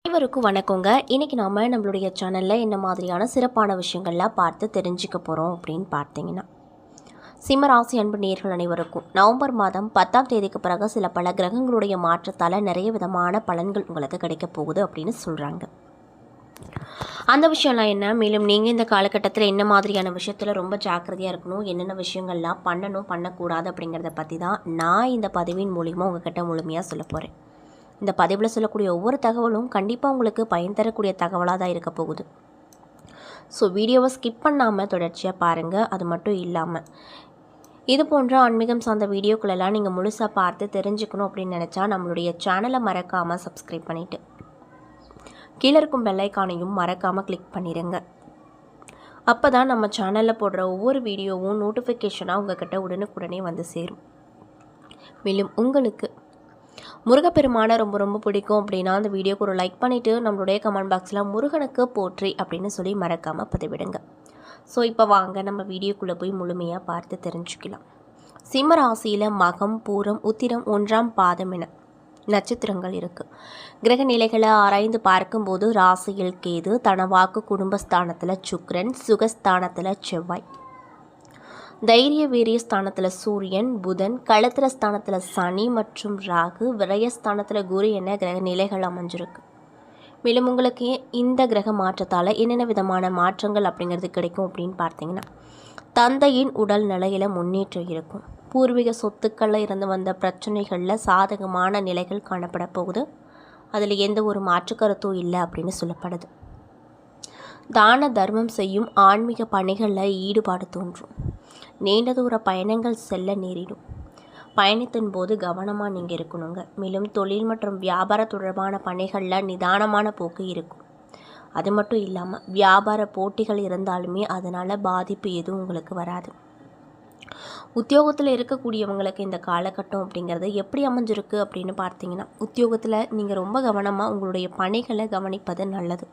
அனைவருக்கும் வணக்கங்க. இன்றைக்கி நாம் நம்மளுடைய சேனலில் என்ன மாதிரியான சிறப்பான விஷயங்கள்லாம் பார்த்து தெரிஞ்சுக்க போகிறோம் அப்படின்னு பார்த்தீங்கன்னா, சிம்மராசி அன்பு நேயர்கள் அனைவருக்கும் நவம்பர் மாதம் 10ஆம் தேதிக்கு பிறகு சில பல கிரகங்களுடைய மாற்றத்தால் நிறைய விதமான பலன்கள் உங்களுக்கு கிடைக்க போகுது அப்படின்னு சொல்கிறாங்க. அந்த விஷயம்லாம் என்ன, மேலும் நீங்கள் இந்த காலகட்டத்தில் என்ன மாதிரியான விஷயத்தில் ரொம்ப ஜாக்கிரதையாக இருக்கணும், என்னென்ன விஷயங்கள்லாம் பண்ணணும் பண்ணக்கூடாது அப்படிங்கிறத பற்றி தான் நான் இந்த பதிவின் மூலிமா உங்கள்கிட்ட முழுமையாக சொல்ல போகிறேன். இந்த பதிவில் சொல்லக்கூடிய ஒவ்வொரு தகவலும் கண்டிப்பாக உங்களுக்கு பயன் தரக்கூடிய தகவலாக தான் இருக்க போகுது. ஸோ வீடியோவை ஸ்கிப் பண்ணாமல் தொடர்ச்சியாக பாருங்கள். அது மட்டும் இல்லாமல் இது போன்ற ஆன்மீகம் சார்ந்த வீடியோக்களெல்லாம் நீங்கள் முழுசாக பார்த்து தெரிஞ்சுக்கணும் அப்படின்னு நினச்சா நம்மளுடைய சேனலை மறக்காமல் சப்ஸ்கிரைப் பண்ணிவிட்டு கீழே இருக்கும் பெல்லைக்கானையும் மறக்காமல் கிளிக் பண்ணிடுங்க. அப்போ தான் நம்ம சேனலில் போடுற ஒவ்வொரு வீடியோவும் நோட்டிஃபிகேஷனாக உங்கள்கிட்ட உடனுக்குடனே வந்து சேரும். மேலும் உங்களுக்கு முருகப்பெருமானை ரொம்ப ரொம்ப பிடிக்கும் அப்படின்னா அந்த வீடியோக்கு ஒரு லைக் பண்ணிவிட்டு நம்மளுடைய கமெண்ட் பாக்ஸில் முருகனுக்கு போற்றி அப்படின்னு சொல்லி மறக்காமல் பதிவிடுங்க. ஸோ இப்போ வாங்க நம்ம வீடியோக்குள்ளே போய் முழுமையாக பார்த்து தெரிஞ்சுக்கலாம். சிம்ம ராசியில் மகம், பூரம், உத்திரம், 1ஆம் பாதம் என நட்சத்திரங்கள் இருக்குது. கிரக நிலைகளை ஆராய்ந்து பார்க்கும்போது ராசியில் கேது, தனவாக்கு குடும்பஸ்தானத்தில் சுக்கிரன், சுகஸ்தானத்தில் செவ்வாய், தைரிய வீரிய ஸ்தானத்தில் சூரியன், புதன், களத்திர ஸ்தானத்தில் சனி மற்றும் ராகு, விரயஸ்தானத்தில் குரு என கிரக நிலைகள் அமைஞ்சிருக்கு. மேலும் உங்களுக்கு இந்த கிரக மாற்றத்தால் என்னென்ன விதமான மாற்றங்கள் அப்படிங்கிறது கிடைக்கும் அப்படின்னு பார்த்தீங்கன்னா, தந்தையின் உடல் நிலையில் முன்னேற்றம் இருக்கும். பூர்வீக சொத்துக்களில் இருந்து வந்த பிரச்சனைகளில் சாதகமான நிலைகள் காணப்பட போகுது. அதில் எந்த ஒரு மாற்று கருத்தும் இல்லை அப்படின்னு சொல்லப்படுது. தான தர்மம் செய்யும் ஆன்மீக பணிகளில் ஈடுபாடு தோன்றும். நீண்ட தூர பயணங்கள் செல்ல நேரிடும். பயணத்தின் போது கவனமாக நீங்கள் இருக்கணுங்க. மேலும் தொழில் மற்றும் வியாபார தொடர்பான பணிகளில் நிதானமான போக்கு இருக்கும். அது மட்டும் இல்லாமல் வியாபார போட்டிகள் இருந்தாலுமே அதனால் பாதிப்பு எதுவும் உங்களுக்கு வராது. உத்தியோகத்தில் இருக்கக்கூடியவங்களுக்கு இந்த காலகட்டம் அப்படிங்கிறது எப்படி அமைஞ்சிருக்கு அப்படின்னு பார்த்தீங்கன்னா, உத்தியோகத்தில் நீங்கள் ரொம்ப கவனமாக உங்களுடைய பணிகளை கவனிப்பது நல்லது.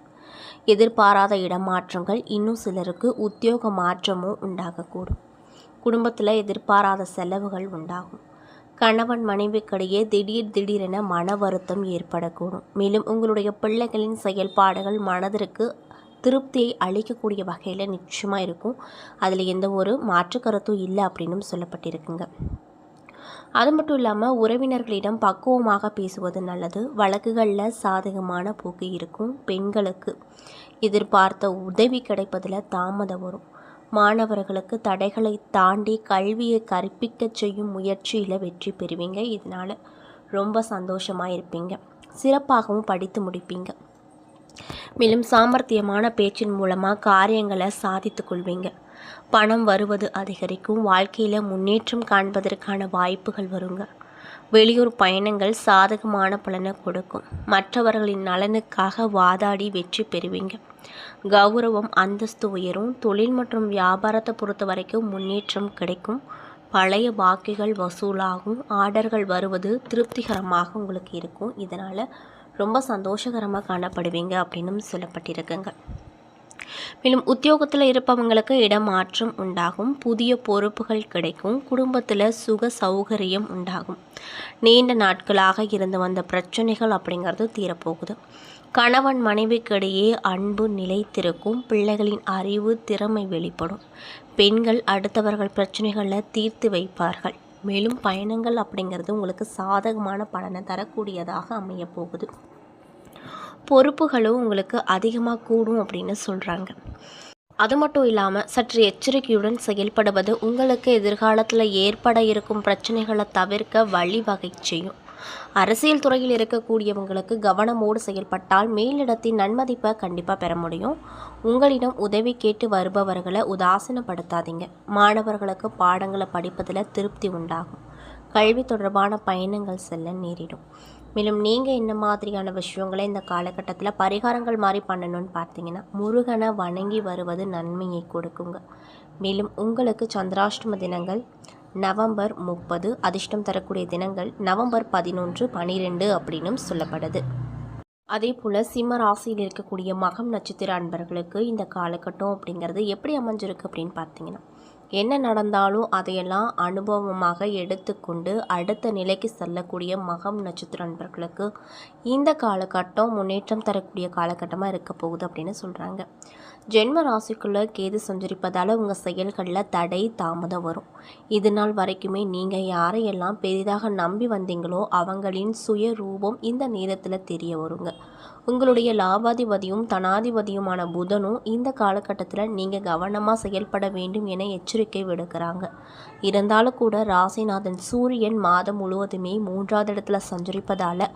எதிர்பாராத இடமாற்றங்கள், இன்னும் சிலருக்கு உத்தியோக மாற்றமும் உண்டாகக்கூடும். குடும்பத்தில் எதிர்பாராத செலவுகள் உண்டாகும். கணவன் மனைவிக்கிடையே திடீரென மன வருத்தம் ஏற்படக்கூடும். மேலும் உங்களுடைய பிள்ளைகளின் செயல்பாடுகள் மனதிற்கு திருப்தியை அளிக்கக்கூடிய வகையில் நிச்சயமாக இருக்கும். அதில் எந்த ஒரு மாற்று கருத்தும் இல்லை அப்படின்னும் சொல்லப்பட்டிருக்குங்க. அது மட்டும் இல்லாமல் உறவினர்களிடம் பக்குவமாக பேசுவது நல்லது. வழக்குகளில் சாதகமான போக்கு இருக்கும். பெண்களுக்கு எதிர்பார்த்த உதவி கிடைப்பதில் தாமதம் வரும். மாணவர்களுக்கு தடைகளை தாண்டி கல்வியை கற்பிக்க செய்யும் முயற்சியில் வெற்றி பெறுவீங்க. இதனால் ரொம்ப சந்தோஷமாக இருப்பீங்க. சிறப்பாகவும் படித்து முடிப்பீங்க. மேலும் சாமர்த்தியமான பேச்சின் மூலமாக காரியங்களை சாதித்து கொள்வீங்க. பணம் வருவது அதிகரிக்கும். வாழ்க்கையில் முன்னேற்றம் காண்பதற்கான வாய்ப்புகள் வருங்க. வெளியூர் பயணங்கள் சாதகமான பலனை கொடுக்கும். மற்றவர்களின் நலனுக்காக வாதாடி வெற்றி பெறுவீங்க. கௌரவம், அந்தஸ்து உயரும். தொழில் மற்றும் வியாபாரத்தை பொறுத்த வரைக்கும் முன்னேற்றம் கிடைக்கும். பழைய பாக்கிகள் வசூலாகும். ஆர்டர்கள் வருவது திருப்திகரமாக உங்களுக்கு இருக்கும். இதனால் ரொம்ப சந்தோஷகரமாக காணப்படுவீங்க அப்படின்னு சொல்லப்பட்டிருக்குங்க. மேலும் உத்தியோகத்தில் இருப்பவங்களுக்கு இடமாற்றம் உண்டாகும். புதிய பொறுப்புகள் கிடைக்கும். குடும்பத்தில் சுக சௌகரியம் உண்டாகும். நீண்ட நாட்களாக இருந்து வந்த பிரச்சனைகள் அப்படிங்கிறது தீரப்போகுது. கணவன் மனைவிக்கிடையே அன்பு நிலைத்திருக்கும். பிள்ளைகளின் அறிவு திறமை வெளிப்படும். பெண்கள் அடுத்தவர்கள் பிரச்சனைகளில் தீர்த்து வைப்பார்கள். மேலும் பயணங்கள் அப்படிங்கிறது உங்களுக்கு சாதகமான பலனை தரக்கூடியதாக அமைய போகுது. பொறுப்புகளும் உங்களுக்கு அதிகமாக கூடும் அப்படின்னு சொல்கிறாங்க. அது மட்டும் இல்லாமல் சற்று எச்சரிக்கையுடன் செயல்படுவது உங்களுக்கு எதிர்காலத்தில் ஏற்பட இருக்கும் பிரச்சனைகளை தவிர்க்க வழிவகை செய்யும். அரசியல் துறையில் இருக்கக்கூடியவங்களுக்கு கவனமோடு செயல்பட்டால் மேலிடத்தின் நன்மதிப்பை கண்டிப்பாக பெற முடியும். உங்களிடம் உதவி கேட்டு வருபவர்களை உதாசீனப்படுத்தாதீங்க. மாணவர்களுக்கு பாடங்களை படிப்பதில் திருப்தி உண்டாகும். கல்வி தொடர்பான பயணங்கள் செல்ல நேரிடும். மேலும் நீங்கள் என்ன மாதிரியான விஷயங்களை இந்த காலகட்டத்தில் பரிகாரங்கள் மாதிரி பண்ணணும்னு பார்த்தீங்கன்னா, முருகனை வணங்கி வருவது நன்மையை கொடுக்குங்க. மேலும் உங்களுக்கு சந்திராஷ்டம தினங்கள் நவம்பர் 30, அதிர்ஷ்டம் தரக்கூடிய தினங்கள் நவம்பர் 11, 12 அப்படின்னும் சொல்லப்படுது. அதே போல் சிம்ம ராசியில் இருக்கக்கூடிய மகம் நட்சத்திர அன்பர்களுக்கு இந்த காலகட்டம் அப்படிங்கிறது எப்படி அமைஞ்சிருக்கு அப்படின்னு பார்த்தீங்கன்னா, என்ன நடந்தாலும் அதையெல்லாம் அனுபவமாக எடுத்துக்கொண்டு அடுத்த நிலைக்கு செல்லக்கூடிய மகம் நட்சத்திர நண்பர்களுக்கு இந்த காலகட்டம் முன்னேற்றம் தரக்கூடிய காலகட்டமாக இருக்க போகுது அப்படின்னு சொல்கிறாங்க. ஜென்ம ராசிக்குள்ளே கேது சஞ்சரிப்பதால் உங்கள் செயல்களில் தடை தாமதம் வரும். இது நாள் வரைக்குமே நீங்கள் யாரையெல்லாம் பெரிதாக நம்பி வந்தீங்களோ அவங்களின் சுய ரூபம் இந்த நேரத்தில் தெரிய வருங்க. உங்களுடைய லாபாதிபதியும் தனாதிபதியுமான புதனும் இந்த காலகட்டத்தில் நீங்கள் கவனமாக செயல்பட வேண்டும் என எச்சரிக்கை விடுக்கிறாங்க. இருந்தாலும் கூட ராசிநாதன் சூரியன் மாதம் முழுவதுமே 3வது இடத்துல சஞ்சரிப்பதால்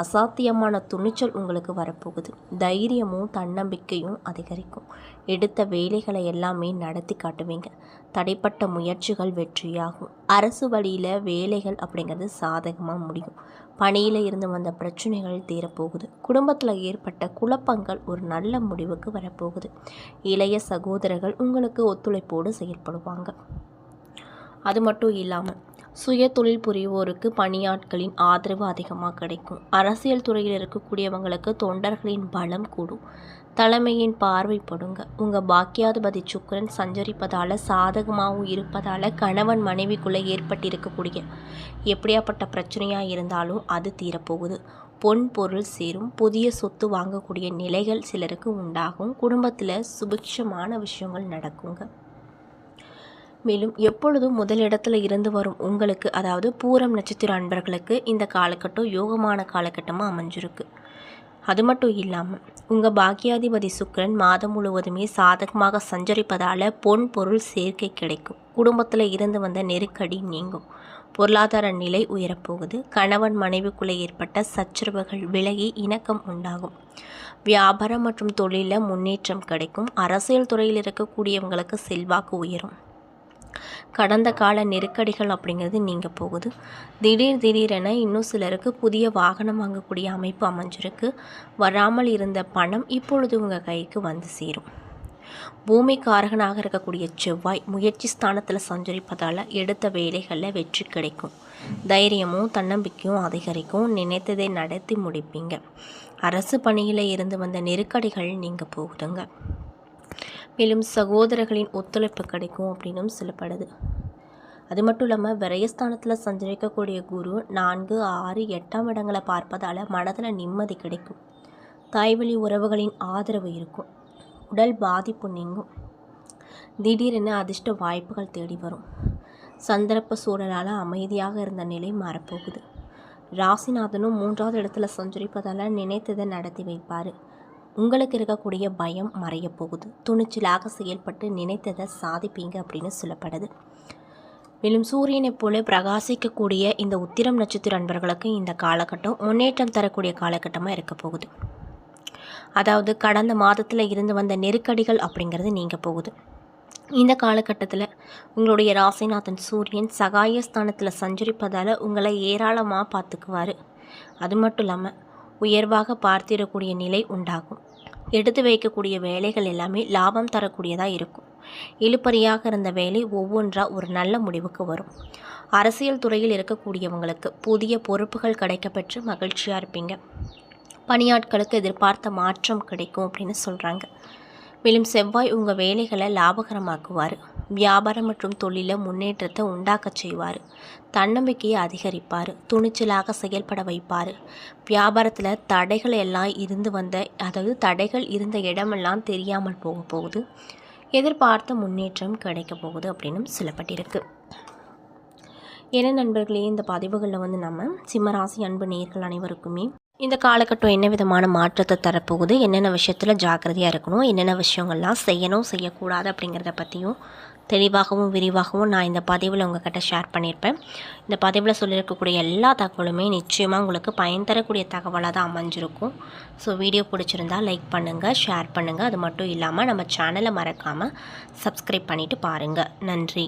அசாத்தியமான துணிச்சல் உங்களுக்கு வரப்போகுது. தைரியமும் தன்னம்பிக்கையும் அதிகரிக்கும். எடுத்த வேலைகளை எல்லாமே நடத்தி காட்டுவீங்க. தடைப்பட்ட முயற்சிகள் வெற்றியாகும். அரசு வழியில் வேலைகள் அப்படிங்கிறது சாதகமாக முடியும். பணியில் இருந்து வந்த பிரச்சனைகள் தீரப்போகுது. குடும்பத்தில் ஏற்பட்ட குழப்பங்கள் ஒரு நல்ல முடிவுக்கு வரப்போகுது. இளைய சகோதரர்கள் உங்களுக்கு ஒத்துழைப்போடு செயல்படுவாங்க. அது மட்டும் இல்லாமல் சுய தொழில் புரிவோருக்கு பணியாட்களின் ஆதரவு அதிகமாக கிடைக்கும். அரசியல் துறையில் இருக்கக்கூடியவங்களுக்கு தொண்டர்களின் பலம் கூடும். தலைமையின் பார்வைப்படுங்க. உங்கள் பாக்கியாதிபதி சுக்கிரன் சஞ்சரிப்பதால் சாதகமாகவும் இருப்பதால் கணவன் மனைவிக்குள்ளே ஏற்பட்டிருக்கக்கூடிய எப்படியாப்பட்ட பிரச்சனையாக இருந்தாலும் அது தீரப்போகுது. பொன் பொருள் சேரும். புதிய சொத்து வாங்கக்கூடிய நிலைகள் சிலருக்கு உண்டாகும். குடும்பத்தில் சுபிக்ஷமான விஷயங்கள் நடக்குங்க. மேலும் எப்பொழுதும் முதலிடத்தில் இருந்து வரும் உங்களுக்கு, அதாவது பூரம் நட்சத்திர அன்பர்களுக்கு இந்த காலகட்டம் யோகமான காலகட்டமாக அமைஞ்சிருக்கு. அது மட்டும் இல்லாமல் உங்கள் பாக்கியாதிபதி சுக்கிரன் மாதம் முழுவதுமே சாதகமாக சஞ்சரிப்பதால் பொன் பொருள் சேர்க்கை கிடைக்கும். குடும்பத்தில் இருந்து வந்த நெருக்கடி நீங்கும். பொருளாதார நிலை உயரப்போகுது. கணவன் மனைவிக்குள்ளே ஏற்பட்ட சச்சரவுகள் விலகி இணக்கம் உண்டாகும். வியாபாரம் மற்றும் தொழிலில் முன்னேற்றம் கிடைக்கும். அரசியல் துறையில் இருக்கக்கூடியவங்களுக்கு செல்வாக்கு உயரும். கடந்த கால நெருக்கடிகள் அப்படிங்கிறது நீங்க போகுது. திடீரென இன்னும் சிலருக்கு புதிய வாகனம் வாங்கக்கூடிய அமைப்பு அமைஞ்சிருக்கு. வராமல் இருந்த பணம் இப்பொழுது உங்கள் கைக்கு வந்து சேரும். பூமிக்காரகனாக இருக்கக்கூடிய செவ்வாய் முயற்சி ஸ்தானத்தில் சஞ்சரிப்பதால் எடுத்த வேலைகளில் வெற்றி கிடைக்கும். தைரியமும் தன்னம்பிக்கையும் அதிகரிக்கும். நினைத்ததை நடத்தி முடிப்பீங்க. அரசு பணியில் இருந்து வந்த நெருக்கடிகள் நீங்க போகுதுங்க. மேலும் சகோதரர்களின் ஒத்துழைப்பு கிடைக்கும் அப்படின்னும் சொல்லப்படுது. அது மட்டும் இல்லாமல் விரயஸ்தானத்தில் சஞ்சரிக்கக்கூடிய குரு 4, 6, 8ஆம் இடங்களை பார்ப்பதால் மனதில் நிம்மதி கிடைக்கும். தாய்வழி உறவுகளின் ஆதரவு இருக்கும். உடல் பாதிப்பு நீங்கும். திடீரென அதிர்ஷ்ட வாய்ப்புகள் தேடி வரும். சந்தர்ப்ப சூழலால் அமைதியாக இருந்த நிலை மாறப்போகுது. ராசிநாதனும் 3வது இடத்துல சஞ்சரிப்பதால் நினைத்ததை நடத்தி வைப்பார். உங்களுக்கு இருக்கக்கூடிய பயம் மறைய போகுது. துணிச்சலாக செயல்பட்டு நினைத்ததை சாதிப்பீங்க அப்படின்னு சொல்லப்படுது. மேலும் சூரியனைப் போல பிரகாசிக்கக்கூடிய இந்த உத்திரம் நட்சத்திர அன்பர்களுக்கு இந்த காலகட்டம் முன்னேற்றம் தரக்கூடிய காலகட்டமாக இருக்க போகுது. அதாவது கடந்த மாதத்தில் இருந்து வந்த நெருக்கடிகள் அப்படிங்கிறது நீங்க போகுது. இந்த காலகட்டத்தில் உங்களுடைய ராசிநாதன் சூரியன் சகாயஸ்தானத்தில் சஞ்சரிப்பதால் உங்களை ஏராளமாக பார்த்துக்குவார். அது மட்டும் இல்லாமல் உயர்வாக பார்த்திடக்கூடிய நிலை உண்டாகும். எடுத்து வைக்கக்கூடிய வேலைகள் எல்லாமே லாபம் தரக்கூடியதாக இருக்கும். இழுபறியாக இருந்த வேலை ஒவ்வொன்றாக ஒரு நல்ல முடிவுக்கு வரும். அரசியல் துறையில் இருக்கக்கூடியவங்களுக்கு புதிய பொறுப்புகள் கிடைக்கப்பெற்று மகிழ்ச்சியாக இருப்பீங்க. பணியாட்களுக்கு எதிர்பார்த்த மாற்றம் கிடைக்கும் அப்படின்னு சொல்கிறாங்க. மேலும் செவ்வாய் உங்கள் வேலைகளை லாபகரமாக்குவார். வியாபாரம் மற்றும் தொழிலில் முன்னேற்றத்தை உண்டாக்க செய்வார். தன்னம்பிக்கையை அதிகரிப்பார். துணிச்சலாக செயல்பட வைப்பார். வியாபாரத்தில் தடைகள் எல்லாம் தடைகள் இருந்த இடமெல்லாம் தெரியாமல் போக போகுது. எதிர்பார்த்த முன்னேற்றம் கிடைக்க போகுது அப்படின்னு சொல்லப்பட்டிருக்கு. ஏன்னா நண்பர்களே, இந்த பதிவுகளில் நம்ம சிம்மராசி அன்பு நேயர்கள் அனைவருக்குமே இந்த காலகட்டம் என்ன விதமான மாற்றத்தை தரப்போகுது, என்னென்ன விஷயத்தில் ஜாக்கிரதையாக இருக்கணும், என்னென்ன விஷயங்கள்லாம் செய்யணும் செய்யக்கூடாது அப்படிங்கிறத பற்றியும் தெளிவாகவும் விரிவாகவும் நான் இந்த பதிவில் உங்கள்கிட்ட ஷேர் பண்ணியிருப்பேன். இந்த பதிவில் சொல்லியிருக்கக்கூடிய எல்லா தகவலுமே நிச்சயமாக உங்களுக்கு பயன் தரக்கூடிய தகவலாக தான் அமைஞ்சிருக்கும். ஸோ வீடியோ பிடிச்சிருந்தால் லைக் பண்ணுங்கள், ஷேர் பண்ணுங்கள். அது மட்டும் இல்லாமல் நம்ம சேனலை மறக்காமல் சப்ஸ்கிரைப் பண்ணிவிட்டு பாருங்கள். நன்றி.